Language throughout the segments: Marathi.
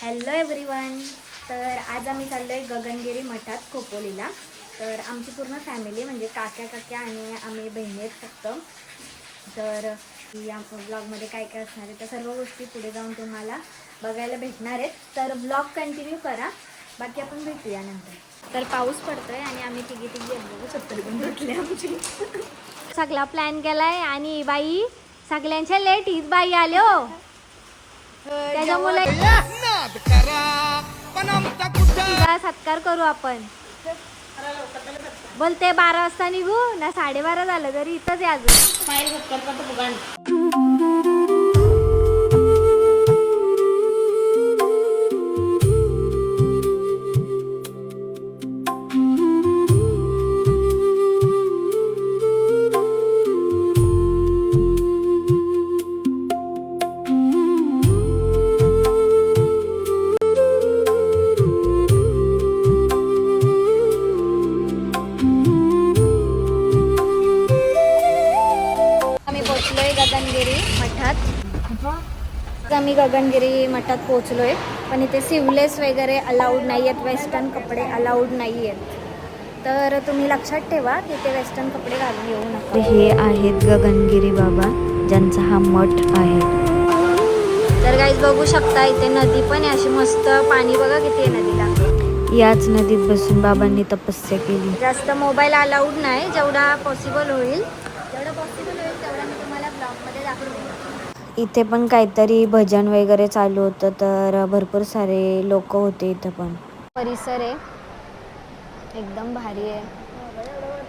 Hello everyone. तर आज आम्ही चाललो आहे गगनगिरी मठात खोपोलीला. तर आमची पूर्ण फॅमिली म्हणजे काक्या आणि आम्ही बहिणी आहेत फक्त. तर या ब्लॉगमध्ये काय काय असणार आहे त्या सर्व गोष्टी पुढे जाऊन तुम्हाला बघायला भेटणार आहेत. तर ब्लॉग कंटिन्यू करा, बाकी आपण भेटूया नंतर. तर पाऊस पडतोय आणि आम्ही तिघी बघू छत्री पण तुटली आमची. सगळा प्लॅन केलाय आणि बाई सगळ्यांच्या लेट हीच बाई आले हो. त्याच्यामुळे सत्कार करू आपण. बोलते 12 वाजता निघू ना, 12:30 झालं तरी इथंच या गगनगिरी मठात. आम्ही गगनगिरी मठात पोहोचलोय, पण इथे सिवलेस वगैरे अलाउड नाही आहेत, वेस्टर्न कपडे अलाउड नाही आहेत. तर तुम्ही लक्षात ठेवा तिथे वेस्टर्न कपडे घालून येऊ नका. हे आहेत गगनगिरी बाबा, ज्यांचा हा मठ आहे. तर गाईज बघू शकता इथे नदी पण आहे, अशी मस्त पाणी बघा किती आहे नदीला. याच नदीत बसून बाबांनी तपस्या केली. जास्त मोबाईल अलाउड नाही, जेवढा पॉसिबल होईल तेवढा मी तुम्हाला ब्लॉगमध्ये दाखवेन. इथे पण काहीतरी भजन वगैरे चालू होतं, तर भरपूर सारे लोक होते इथं. पण परिसर आहे एकदम भारी आहे.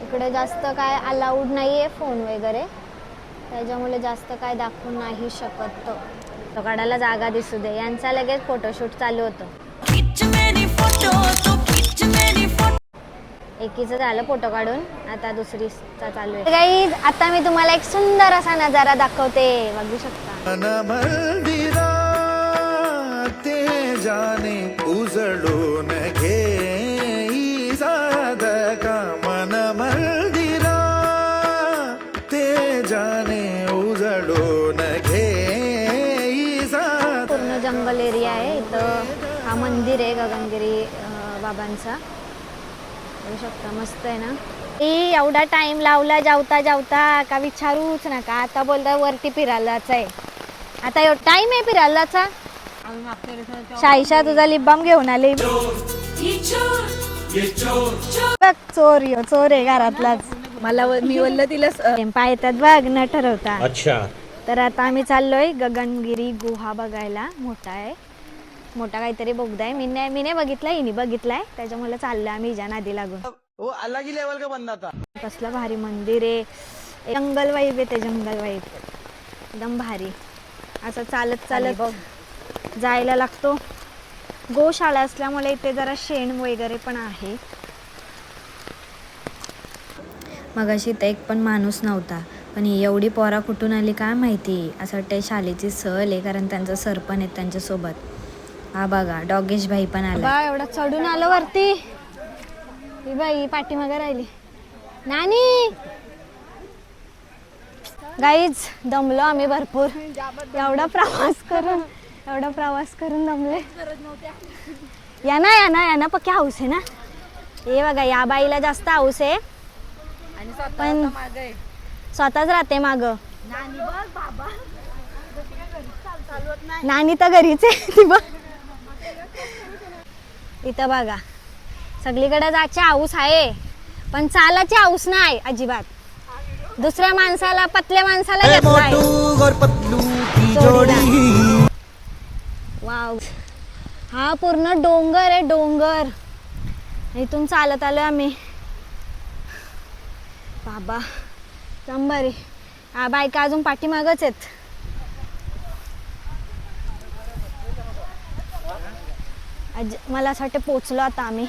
इकडे जास्त काय अलाउड नाही आहे फोन वगैरे, त्याच्यामुळे जास्त काय दाखवू नाही शकत. तो काढायला जागा दिसू दे. यांचा लगेच फोटोशूट चालू होतं. एकीचं झालं फोटो काढून, आता दुसरीचा चालू आहे. गाईज आता मी तुम्हाला एक सुंदर असा नजारा दाखवते, बघू शकता. ते जाणे उजळून घे साधका मन मंदिरा, ते जाणे उजळून घे. पूर्ण जंगल एरिया आहे इथं. हा मंदिर आहे गगनगिरी बाबांचा, बघू शकता. मस्त आहे ना. एवढा टाइम लावला जावता का विचारूच नका. आता बोलता वरती फिरायलाच आहे. आता टाइम आहे फिरायलाचा. शाईशा तुझा लिप बाम घेऊन आले. चोर यो चोर आहे घरातलाच. मला मी बोललं तिला पाय येतात बघ न ठरवता. अच्छा. तर आता आम्ही चाललोय गगनगिरी गुहा बघायला. मोठा आहे, मोठा काहीतरी बोगदा आहे. मी नाही बघितलाय, हिने बघितलाय, त्याच्यामुळे चाललोय आम्ही हिच्या नादी लागून. वो अलग ही लेवल का बंदा था. कसलं भारी मंदिर आहे. जंगल वाईब आहे ते, जंगल वाईब एकदम भारी. असं चालत जायला लागतो. गोशाळा असल्यामुळे इथे जरा शेण वगैरे पण आहे. मगाशी इथं एक पण माणूस नव्हता, पण ही एवढी पोरा कुठून आली काय माहिती. असं वाटतं शाळेची सहल आहे, कारण त्यांचा सर पण आहेत त्यांच्यासोबत. हा बघा डॉगेश भाई पण आला. एवढा चढून आलो वरती. ही बाई पाठीमागे राहिली. नानी गाईज दमलो आम्ही भरपूर. एवढा प्रवास करून दमले. या ना पक्की हाऊस आहे ना. हे बघा या बाईला जास्त हाऊस आहे, पण स्वतःच राहते माग. नानी तर घरीच आहे ती बघ. इथं बघा सगळीकडे जायची हाऊस आहे, पण चालाची हाऊस नाही अजिबात. दुसऱ्या माणसाला, पतल्या माणसाला घेतलाय. वाव, हा पूर्ण डोंगर आहे, डोंगर. इथून चालत आलोय आम्ही. बाबा चंबारी. हा बायका अजून पाठीमागच आहेत. मला असं वाटतं पोचलो आता आम्ही.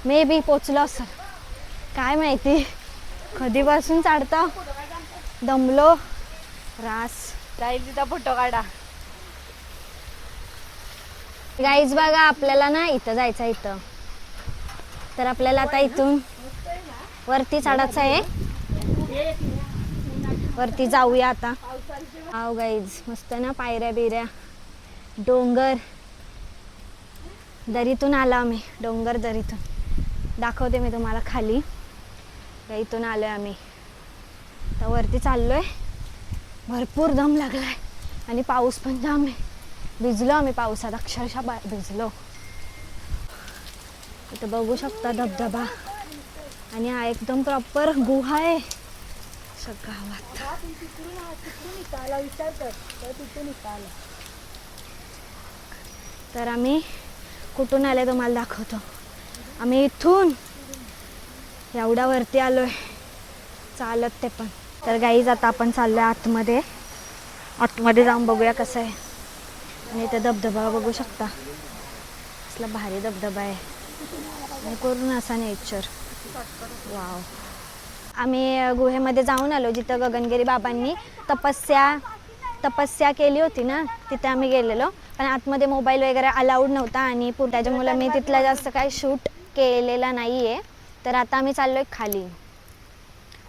मे बी पोचलो असं, काय माहिती. कधीपासून चढता दमलो. रास जाईल तिथं फोटो काढा. गाईज बघा आपल्याला ना इथं जायचं आहे. इथं तर आपल्याला आता इथून वरती चढायचं आहे. वरती जाऊया आता. आव गाईज मस्त ना, पायऱ्या बिऱ्या, डोंगर. दरीतून आलो आम्ही, डोंगर दरीतून. दाखवते मी तुम्हाला खाली. इथून आलो आहे आम्ही. तर वरती चाललो आहे. भरपूर दम लागला आहे आणि पाऊस पण जाम आहे. भिजलो आम्ही पावसात, अक्षरशः भिजलो. इथं बघू शकता धबधबा आणि हा एकदम प्रॉपर गुहा आहे गावात. तर आम्ही कुठून आले तुम्हाला दाखवतो. आम्ही इथून एवढ्या वरती आलोय चालत ते पण. तर गाईज आता आपण चाललोय आतमध्ये. आतमध्ये जाऊन बघूया कसं आहे. आणि इथे धबधबा बघू शकता, कसला भारी धबधबा आहे आणि पूर्ण असा नेचर. वाव. आम्ही गुहेमध्ये जाऊन आलो जिथं गगनगिरी बाबांनी तपस्या केली होती ना, तिथे आम्ही गेलेलो. पण आतमध्ये मोबाईल वगैरे अलाउड नव्हता आणि त्याच्यामुळे मी तिथला जास्त काय शूट केलेला नाही आहे. तर आता आम्ही चाललोय खाली.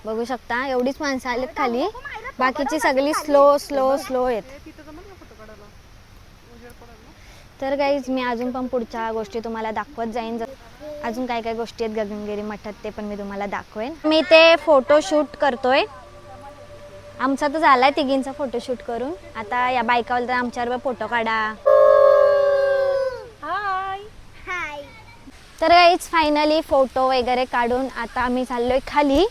बघू शकता एवढीच माणसं आलेत खाली, बाकीची सगळी स्लो आहेत. तर गाईज मी अजून पण पुढच्या गोष्टी तुम्हाला दाखवत जाईन. अजून काय काय गोष्टी आहेत गगनगिरी मठात ते पण मी तुम्हाला दाखवेन. मी ते फोटोशूट करतोय. आमचा तर झालाय तिघींचा फोटोशूट करून. आता या बायकावर तर आमच्यावर फोटो काढा. तर गाईज फायनली फोटो वगैरे काढून आता आम्ही चाललोय खाली.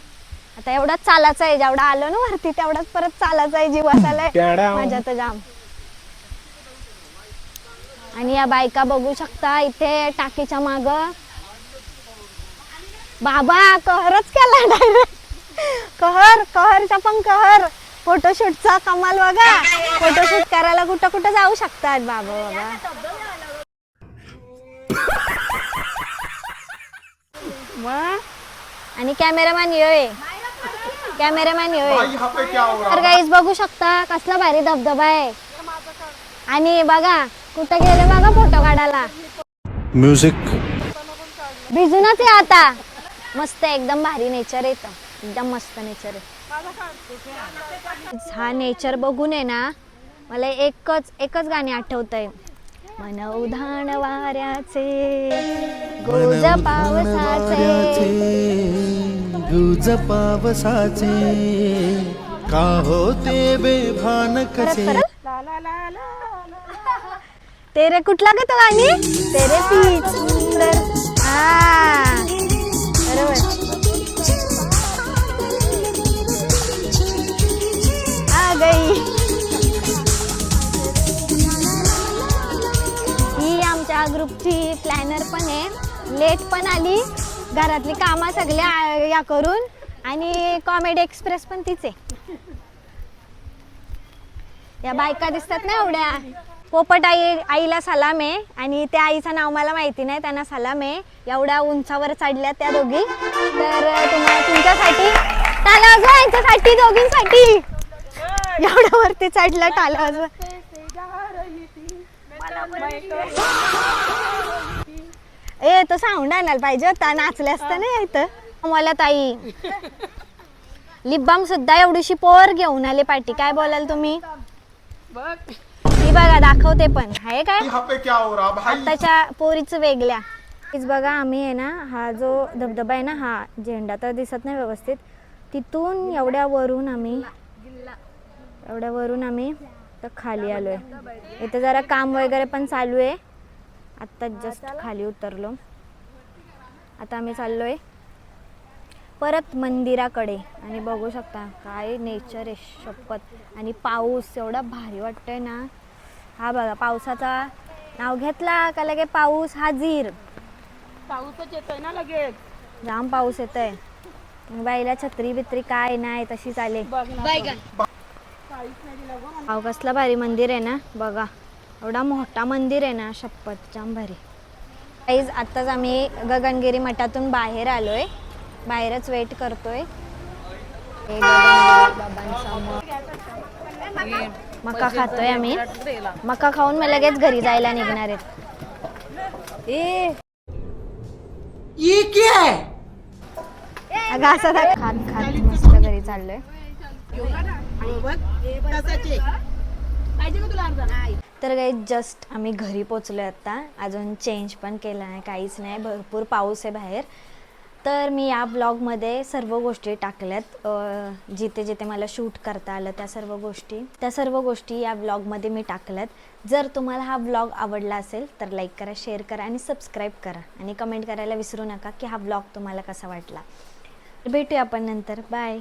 आता एवढाच चालायचं आहे, जेवढा आलो ना वरती तेवढाच परत चालायचं आहे. जीव असायलाय माझ्या तर जाम. आणि या बायका बघू शकता इथे टाकीच्या माग. बाबा कहरच केला डायरेक्ट. कहरचा पण कहर. फोटोशूटचा कमाल बघा. फोटोशूट करायला कुठं कुठं जाऊ शकतात बाबा. आणि कॅमेरामॅन योय. तर गाईज बघू शकता कसला भारी धबधबा आहे. आणि बघा कुठं गेले बघा फोटो काढायला. म्युझिक. भिजूनच आहे आता. मस्त एकदम भारी नेचर आहे इथं. एकदम मस्त नेचर आहे. हा नेचर बघून आहे ना मला एकच गाणे आठवत आहे. मन उधाण वाऱ्याचे, गुज पावसाचे, का होते बेभान कसे. तेरे कुठला का तो गाणी. तेरे पीच सुंदर. हा बरोबर. आ गई. ही आमच्या ग्रुपची प्लॅनर पण आहे. लेट पण आली. घरातली कामं सगळ्या या करून. आणि कॉमेडी एक्सप्रेस पण तीच आहे. या बायका दिसतात ना एवढ्या. पोपट आईला सलाम आहे. आणि त्या आईचं नाव मला माहिती नाही, त्यांना सलाम आहे. एवढ्या उंचावर चढल्या त्या दोघी. तर तुम्हाला तुमच्यासाठी टाळ्या वाजवा. यांच्यासाठी दोघींसाठी एवढ्या वरती चढल्या. टाळ्या वाजवा. ए तो साऊंड आणायला पाहिजे होता. नाचले असता नाही इथं. मला ताई लिप बाम सुद्धा एवढीशी पोर घेऊन आले पाठी. काय बोलाल तुम्ही. ही बघा दाखवते पण आहे काय आताच्या पोरीचं वेगळ्या. हेच बघा आम्ही आहे ना, हा जो धबधबा आहे ना, हा झेंडा तर दिसत नाही व्यवस्थित. तिथून एवढ्या वरून आम्ही तर खाली आलोय. इथे जरा काम वगैरे पण चालू आहे. आत्ता जस्ट खाली उतरलो. आता आम्ही चाललोय परत मंदिराकडे. आणि बघू शकता काय नेचर आहे शपथ. आणि पाऊस एवढा भारी वाटतोय ना. हा बघा पावसाचा नाव घेतला का लगे पाऊस हाजीर. पाऊसच येतोय ना लगेच. जाम पाऊस येतोय. बाईला छत्री बित्री काय नाही तशी चाले. पाव कसला भारी मंदिर आहे ना. बघा एवढा मोठा मंदिर आहे ना, शपथ जाम भारी. गाईज आत्ताच आम्ही गगनगिरी मठातून बाहेर आलोय. बाहेरच वेट करतोय. मका खातोय आम्ही. मका खाऊन मला लगेच घरी जायला निघणार आहेत. अगं असं खात मस्त घरी चाललोय. तर काही जस्ट आम्ही घरी पोचलो आता. अजून चेंज पण केला नाही, काहीच नाही, भरपूर पाऊस आहे बाहेर. तर मी या ब्लॉगमध्ये सर्व गोष्टी टाकल्यात, जिथे जिथे मला शूट करता आलं त्या सर्व गोष्टी या ब्लॉगमध्ये मी टाकल्यात. जर तुम्हाला हा ब्लॉग आवडला असेल तर लाईक करा, शेअर करा आणि सबस्क्राईब करा आणि कमेंट करायला विसरू नका की हा ब्लॉग तुम्हाला कसा वाटला. भेटूया आपण नंतर. बाय.